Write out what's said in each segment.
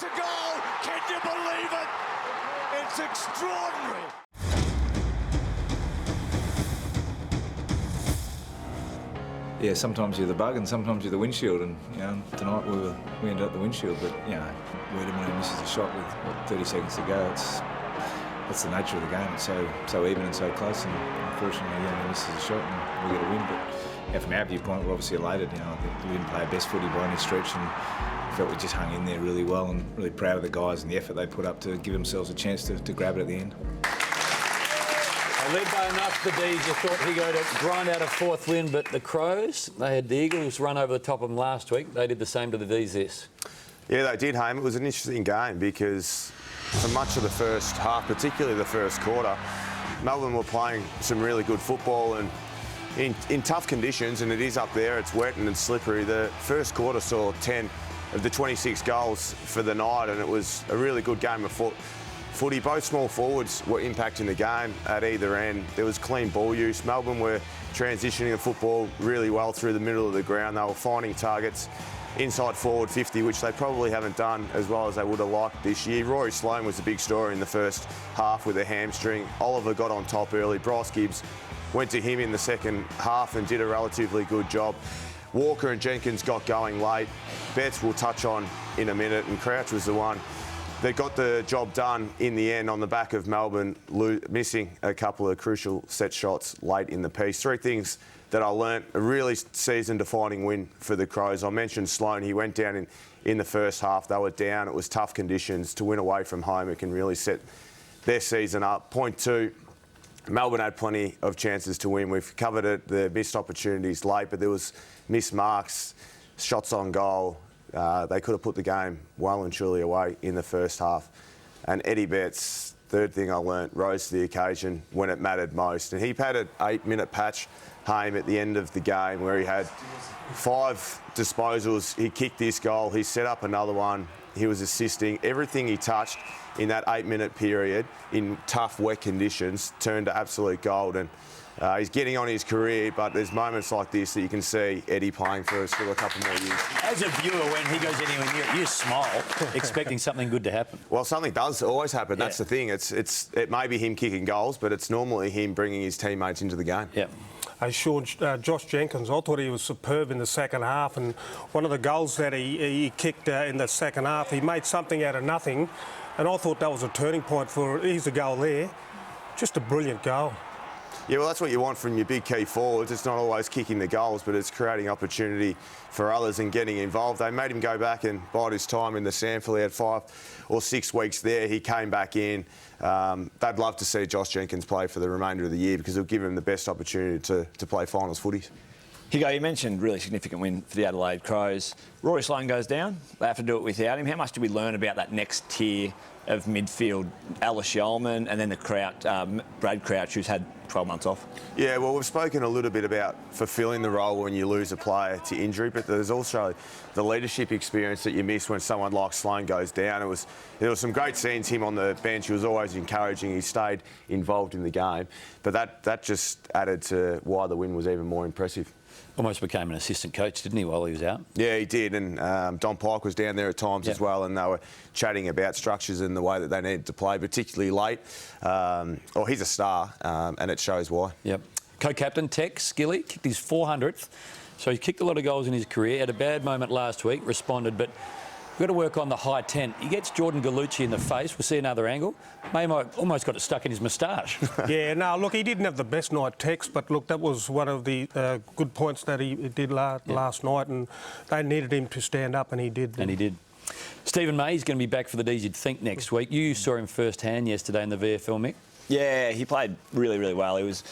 It's a goal! Can you believe it? It's extraordinary! Yeah, sometimes you're the bug and sometimes you're the windshield, and tonight we ended up the windshield, but Wiedemann, when he misses a shot with 30 seconds to go, that's the nature of the game. It's so even and so close, and unfortunately he misses a shot and we get a win. But from our viewpoint, we're obviously elated. I think we didn't play our best footy by any stretch, and felt we just hung in there really well, and really proud of the guys and the effort they put up to give themselves a chance to grab it at the end. They led by enough, the D's. I thought he'd go to grind out a fourth win, but the Crows, they had the Eagles run over the top of them last week. They did the same to the D's this. Yeah, they did, Haim. It was an interesting game because for much of the first half, particularly the first quarter, Melbourne were playing some really good football and in tough conditions, and it is up there, it's wet and it's slippery. The first quarter saw 10 of the 26 goals for the night, and it was a really good game of footy. Both small forwards were impacting the game at either end. There was clean ball use. Melbourne were transitioning the football really well through the middle of the ground. They were finding targets inside forward 50, which they probably haven't done as well as they would have liked this year. Rory Sloane was the big story in the first half with a hamstring. Oliver got on top early. Bryce Gibbs went to him in the second half and did a relatively good job. Walker and Jenkins got going late. Betts we'll touch on in a minute, and Crouch was the one that got the job done in the end on the back of Melbourne missing a couple of crucial set shots late in the piece. Three things that I learnt: a really season-defining win for the Crows. I mentioned Sloane. He went down in the first half. They were down. It was tough conditions. To win away from home, it can really set their season up. Point two, Melbourne had plenty of chances to win. We've covered it, the missed opportunities late, but there was missed marks, shots on goal. They could have put the game well and truly away in the first half. And Eddie Betts, third thing I learnt, rose to the occasion when it mattered most. And he had an 8-minute patch, Haim, at the end of the game where he had 5 disposals. He kicked this goal. He set up another one. He was assisting. Everything he touched in that 8-minute period in tough, wet conditions turned to absolute gold. And he's getting on his career, but there's moments like this that you can see Eddie playing for us for a couple more years. As a viewer, when he goes anywhere near it, you smile, expecting something good to happen. Well, something does always happen. Yeah. That's the thing. It may be him kicking goals, but it's normally him bringing his teammates into the game. Yeah. Josh Jenkins, I thought he was superb in the second half, and one of the goals that he kicked in the second half, he made something out of nothing, and I thought that was a turning point for. Here's a goal there, just a brilliant goal. Yeah, well, that's what you want from your big key forwards. It's not always kicking the goals, but it's creating opportunity for others and getting involved. They made him go back and bide his time in the sample. He had 5 or 6 weeks there. He came back in. They'd love to see Josh Jenkins play for the remainder of the year because it'll give him the best opportunity to play finals footy. Higo, you mentioned really significant win for the Adelaide Crows. Rory Sloane goes down. They have to do it without him. How much do we learn about that next tier of midfield? Alice Yeoman and then Brad Crouch, who's had 12 months off. Yeah, well, we've spoken a little bit about fulfilling the role when you lose a player to injury, but there's also the leadership experience that you miss when someone like Sloane goes down. There was some great scenes, him on the bench. He was always encouraging. He stayed involved in the game. But that just added to why the win was even more impressive. Almost became an assistant coach, didn't he, while he was out? Yeah, he did. And Don Pike was down there at times as well, and they were chatting about structures and the way that they needed to play, particularly late. He's a star, and it shows why. Yep. Co-captain Tex Skilly kicked his 400th, so he's kicked a lot of goals in his career. Had a bad moment last week, responded, but we've got to work on the high 10. He gets Jordan Gallucci in the face. We'll see another angle. Mamo almost got it stuck in his moustache. Yeah, no, look, he didn't have the best night, Tex, but look, that was one of the good points that he did last night, and they needed him to stand up, and he did. And he did. Stephen May's going to be back for the D's, you'd think, next week. You saw him firsthand yesterday in the VFL, Mick. Yeah, he played really, really well. He was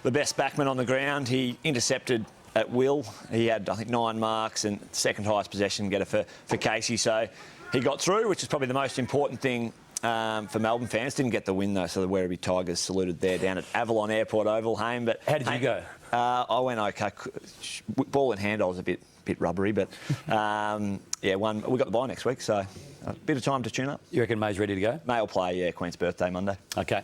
the best backman on the ground. He intercepted at will. He had, I think, 9 marks and second highest possession getter for Casey. So he got through, which is probably the most important thing for Melbourne fans. Didn't get the win, though, so the Werribee Tigers saluted there down at Avalon Airport Oval, Haim. But how did you go? I went okay. Ball in hand, I was a bit rubbery, but we got the bye next week, so a bit of time to tune up. You reckon May's ready to go? May will play, yeah, Queen's birthday Monday. Okay.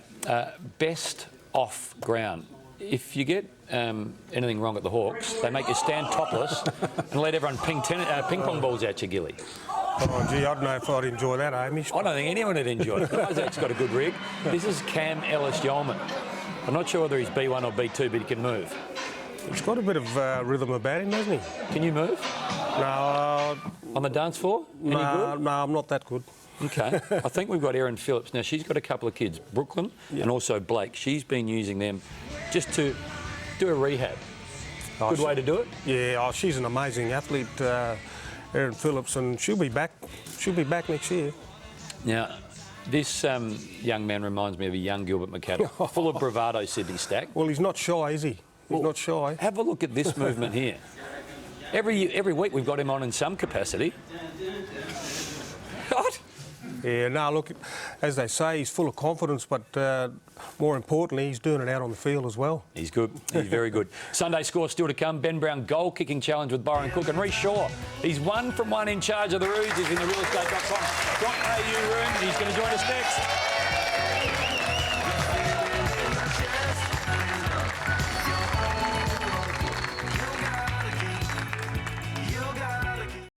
Best off ground. If you get anything wrong at the Hawks, they make you stand topless and let everyone ping pong balls out your gilly. Oh, gee, I don't know if I'd enjoy that, Hamish. I don't think anyone would enjoy it. Isaac's got a good rig. This is Cam Ellis-Yeoman. I'm not sure whether he's B1 or B2, but he can move. He's got a bit of rhythm about him, hasn't he? Can you move? No, On the dance floor? Any good? no, I'm not that good. Okay. I think we've got Erin Phillips. Now, she's got a couple of kids, Brooklyn and also Blake. She's been using them just to do a rehab. Good way to do it? Yeah, oh, she's an amazing athlete, Erin Phillips, and she'll be back. She'll be back next year. Now, this young man reminds me of a young Gilbert McAdam. Full of bravado, Sydney Stack. Well, he's not shy, is he? He's not shy. Have a look at this movement here. Every week we've got him on in some capacity. What? Yeah, no, look, as they say, he's full of confidence, but more importantly, he's doing it out on the field as well. He's good. He's very good. Sunday score still to come. Ben Brown goal-kicking challenge with Byron Cook. And Reece Shaw, he's 1 from 1 in charge of the Roos. He's in the realestate.com.au room. He's going to join us next.